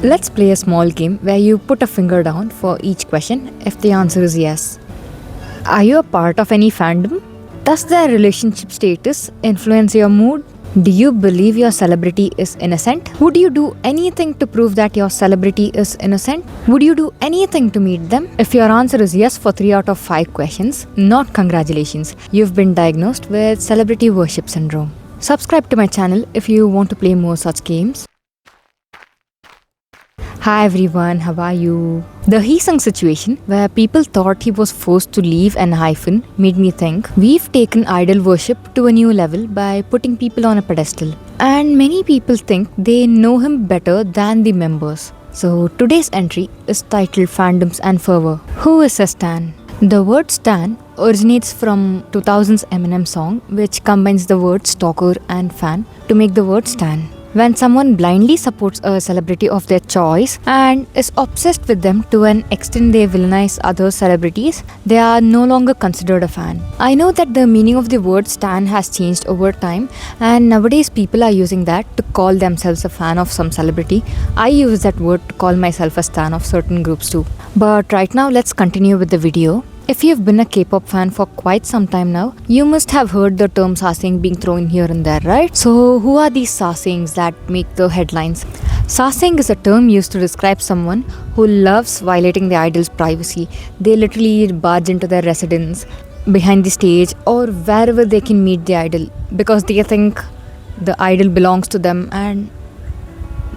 Let's play a small game where you put a finger down for each question if the answer is yes. Are you a part of any fandom? Does their relationship status influence your mood? Do you believe your celebrity is innocent? Would you do anything to prove that your celebrity is innocent? Would you do anything to meet them? If your answer is yes for 3 out of 5 questions, not congratulations. You've been diagnosed with celebrity worship syndrome. Subscribe to my channel if you want to play more such games. Hi everyone, how are you? The Heesung situation, where people thought he was forced to leave Enhypen, made me think we've taken idol worship to a new level by putting people on a pedestal. And many people think they know him better than the members. So today's entry is titled Fandoms and Fervor. Who is a stan? The word stan originates from 2000's Eminem song, which combines the words stalker and fan to make the word stan. When someone blindly supports a celebrity of their choice and is obsessed with them to an extent they villainize other celebrities, they are no longer considered a fan. I know that the meaning of the word stan has changed over time, and nowadays people are using that to call themselves a fan of some celebrity. I use that word to call myself a stan of certain groups too. But right now let's continue with the video. If you've been a K-pop fan for quite some time now, you must have heard the term sasaengs being thrown here and there, right? So who are these sasaengs that make the headlines? Sasaeng is a term used to describe someone who loves violating the idol's privacy. They literally barge into their residence, behind the stage, or wherever they can meet the idol because they think the idol belongs to them and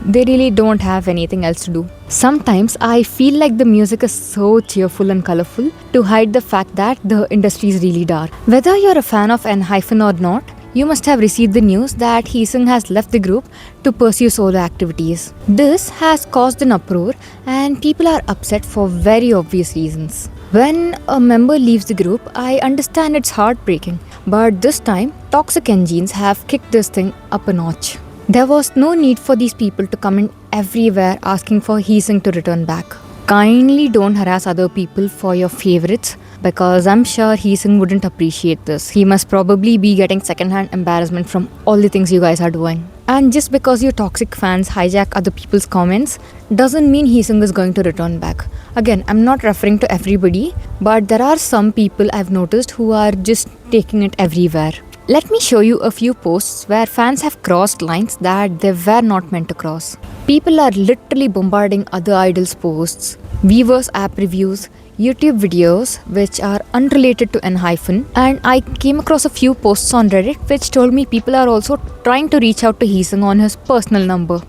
they really don't have anything else to do. Sometimes I feel like the music is so cheerful and colorful to hide the fact that the industry is really dark. Whether you're a fan of Enhypen or not, you must have received the news that Heesung has left the group to pursue solo activities. This has caused an uproar and people are upset for very obvious reasons. When a member leaves the group, I understand it's heartbreaking, but this time, toxic Engenes have kicked this thing up a notch. There was no need for these people to comment everywhere asking for Heesung to return back. Kindly don't harass other people for your favorites because I'm sure Heesung wouldn't appreciate this. He must probably be getting secondhand embarrassment from all the things you guys are doing. And just because you toxic fans hijack other people's comments doesn't mean Heesung is going to return back. Again, I'm not referring to everybody, but there are some people I've noticed who are just taking it everywhere. Let me show you a few posts where fans have crossed lines that they were not meant to cross. People are literally bombarding other idols' posts, Weavers app reviews, YouTube videos which are unrelated to Enhypen, and I came across a few posts on Reddit which told me people are also trying to reach out to Heesung on his personal number.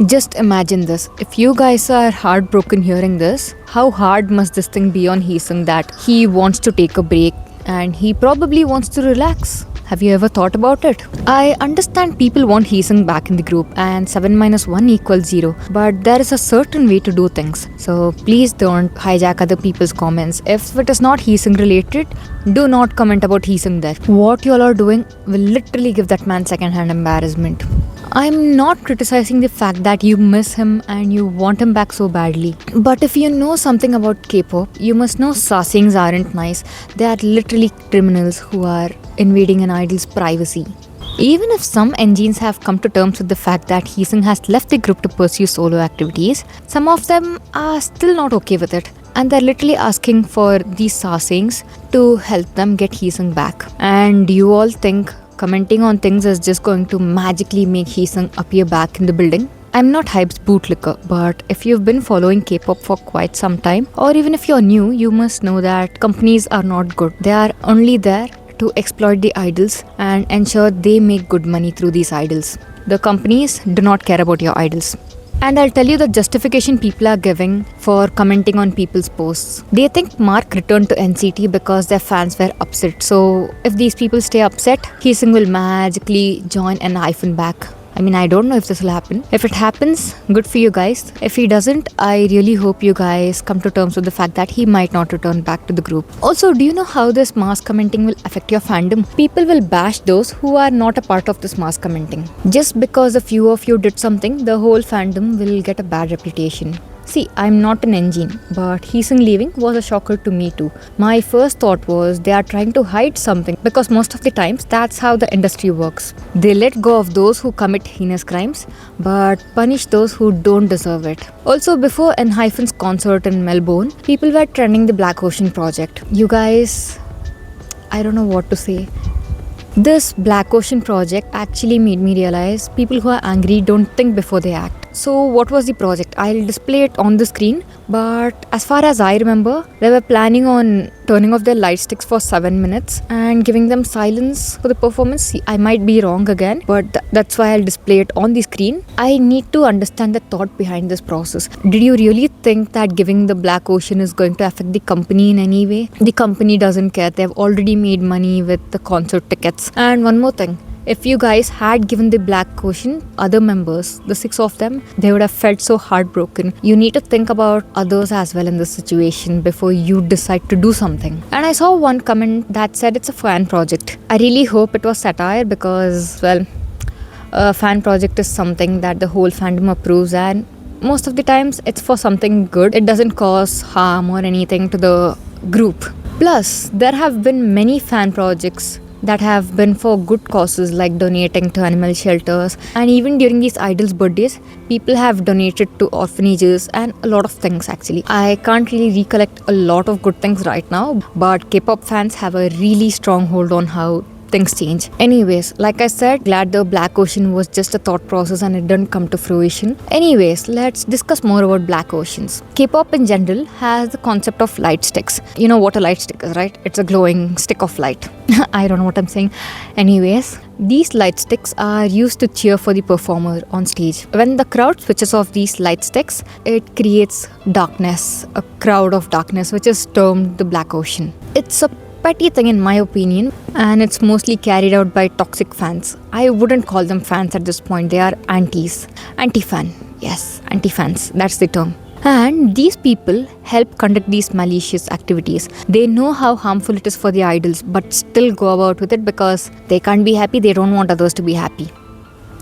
Just imagine this. If you guys are heartbroken hearing this, how hard must this thing be on Heesung that he wants to take a break and he probably wants to relax? Have you ever thought about it? I understand people want Heesung back in the group and 7 minus 1 equals 0, but there is a certain way to do things. So please don't hijack other people's comments. If it is not Heesung related, do not comment about Heesung there. What you all are doing will literally give that man second-hand embarrassment. I'm not criticizing the fact that you miss him and you want him back so badly. But if you know something about K-pop, you must know sasaengs aren't nice. They are literally criminals who are invading an idol's privacy. Even if some Engenes have come to terms with the fact that Heesung has left the group to pursue solo activities, some of them are still not okay with it. And they're literally asking for these sasaengs to help them get Heesung back. And you all think commenting on things is just going to magically make Heesung appear back in the building? I'm not Hype's bootlicker, but if you've been following K-pop for quite some time, or even if you're new, you must know that companies are not good. They are only there to exploit the idols and ensure they make good money through these idols. The companies do not care about your idols. And I'll tell you the justification people are giving for commenting on people's posts. They think Mark returned to NCT because their fans were upset. So if these people stay upset, Heesung will magically join Enhypen back. I mean, I don't know if this will happen. If it happens, good for you guys. If he doesn't, I really hope you guys come to terms with the fact that he might not return back to the group. Also, do you know how this mass commenting will affect your fandom? People will bash those who are not a part of this mass commenting. Just because a few of you did something, the whole fandom will get a bad reputation. See, I'm not an engine, but Heesung leaving was a shocker to me too. My first thought was they are trying to hide something because most of the times that's how the industry works. They let go of those who commit heinous crimes but punish those who don't deserve it. Also, before Enhypen's concert in Melbourne, people were trending the Black Ocean project. You guys, I don't know what to say. This Black Ocean project actually made me realize people who are angry don't think before they act. So what was the project? I'll display it on the screen, but as far as I remember, they were planning on turning off their light sticks for 7 minutes and giving them silence for the performance. See, I might be wrong again, but that's why I'll display it on the screen. I need to understand the thought behind this process. Did you really think that giving the Black Ocean is going to affect the company in any way? The company doesn't care. They've already made money with the concert tickets. And one more thing. If you guys had given the Black Ocean other members, the 6 of them, they would have felt so heartbroken. You need to think about others as well in this situation before you decide to do something. And I saw one comment that said it's a fan project. I really hope it was satire because, well, a fan project is something that the whole fandom approves, and most of the times it's for something good. It doesn't cause harm or anything to the group. Plus, there have been many fan projects that have been for good causes like donating to animal shelters, and even during these idols' birthdays, people have donated to orphanages and a lot of things actually. I can't really recollect a lot of good things right now, but Kpop fans have a really strong hold on how things change. Anyways, like I said, glad the Black Ocean was just a thought process and it didn't come to fruition. Anyways, let's discuss more about Black Oceans. Kpop in general has the concept of light sticks. You know what a light stick is, right? It's a glowing stick of light. I don't know what I'm saying. Anyways, these light sticks are used to cheer for the performer on stage. When the crowd switches off these light sticks, it creates darkness, a crowd of darkness, which is termed the Black Ocean. It's a petty thing in my opinion, and it's mostly carried out by toxic fans. I wouldn't call them fans at this point. They are antis. Anti-fan. Yes, anti-fans. That's the term. And these people help conduct these malicious activities. They know how harmful it is for the idols, but still go about with it because they can't be happy. They don't want others to be happy.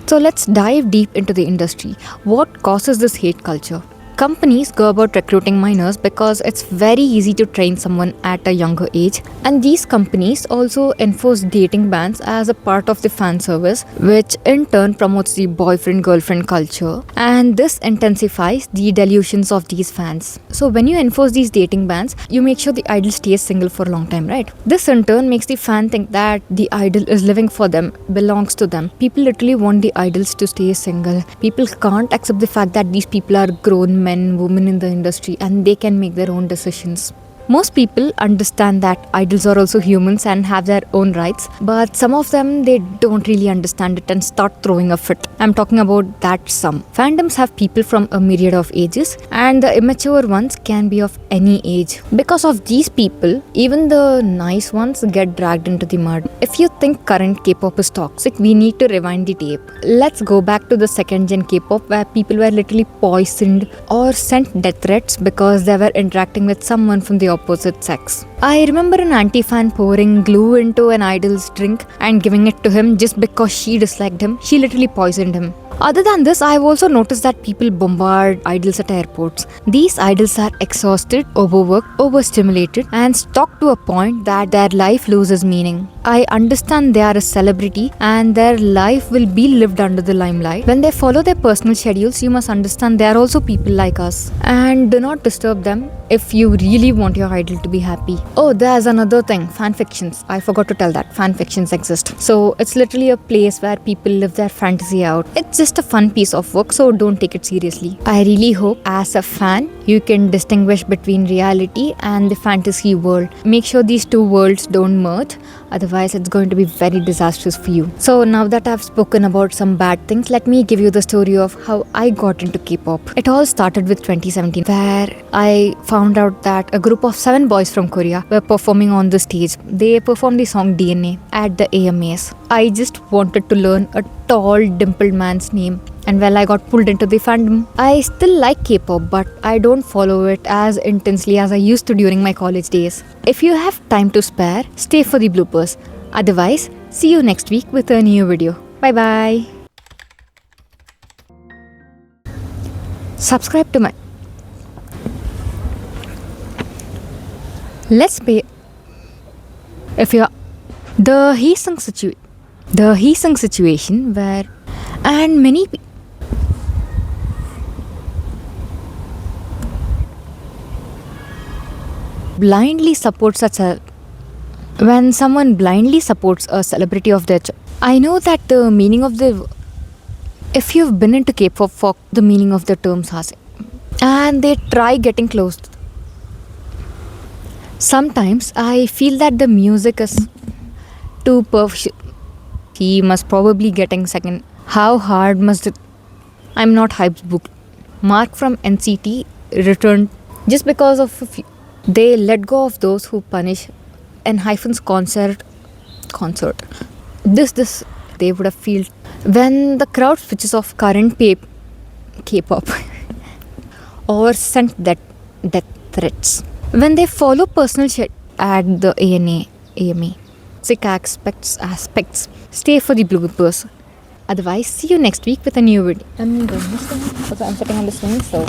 So let's dive deep into the industry. What causes this hate culture? Companies go about recruiting minors because it's very easy to train someone at a younger age, and these companies also enforce dating bans as a part of the fan service, which in turn promotes the boyfriend-girlfriend culture, and this intensifies the delusions of these fans. So when you enforce these dating bans, you make sure the idol stays single for a long time, right? This in turn makes the fan think that the idol is living for them, belongs to them. People literally want the idols to stay single. People can't accept the fact that these people are grown men, women in the industry, and they can make their own decisions. Most people understand that idols are also humans and have their own rights, but some of them, they don't really understand it and start throwing a fit. I'm talking about that some. Fandoms have people from a myriad of ages, and the immature ones can be of any age. Because of these people, even the nice ones get dragged into the mud. If you think current K-pop is toxic, we need to rewind the tape. Let's go back to the second gen K-pop where people were literally poisoned or sent death threats because they were interacting with someone from the opposite sex. I remember an anti-fan pouring glue into an idol's drink and giving it to him just because she disliked him. She literally poisoned him. Other than this, I've also noticed that people bombard idols at airports. These idols are exhausted, overworked, overstimulated, and stalked to a point that their life loses meaning. I understand they are a celebrity and their life will be lived under the limelight. When they follow their personal schedules, you must understand they are also people like us. And do not disturb them if you really want your idol to be happy. Oh, there's another thing, fanfictions. I forgot to tell that fanfictions exist. So it's literally a place where people live their fantasy out. It's just a fun piece of work, so don't take it seriously. I really hope as a fan, you can distinguish between reality and the fantasy world. Make sure these two worlds don't merge, otherwise it's going to be very disastrous for you. So now that I've spoken about some bad things, let me give you the story of how I got into K-pop. It all started with 2017, where I found out that a group of 7 boys from Korea were performing on the stage. They performed the song DNA at the AMAs. I just wanted to learn a tall, dimpled man's name, and well, I got pulled into the fandom. I still like K-pop, but I don't follow it as intensely as I used to during my college days. If you have time to spare, stay for the bloopers. Otherwise, see you next week with a new video. Bye bye. Subscribe to my... Let's pay. If you're the Heesung situation where and many blindly supports such a when someone blindly supports a celebrity of their I know that the meaning of the if you've been into Kpop for the meaning of the term sasaengs and they try getting close. Sometimes I feel that the music is too perfect. He must probably getting second. How hard must it? I'm not hyped book. Mark from NCT returned just because of they let go of those who punish Enhypen's concert. This they would have feel when the crowd switches off current Kpop or sent that death threats. When they follow personal shit at the AMA. Sick aspects. Stay for the bloopers. Otherwise, see you next week with a new video. I'm sitting on the swing, so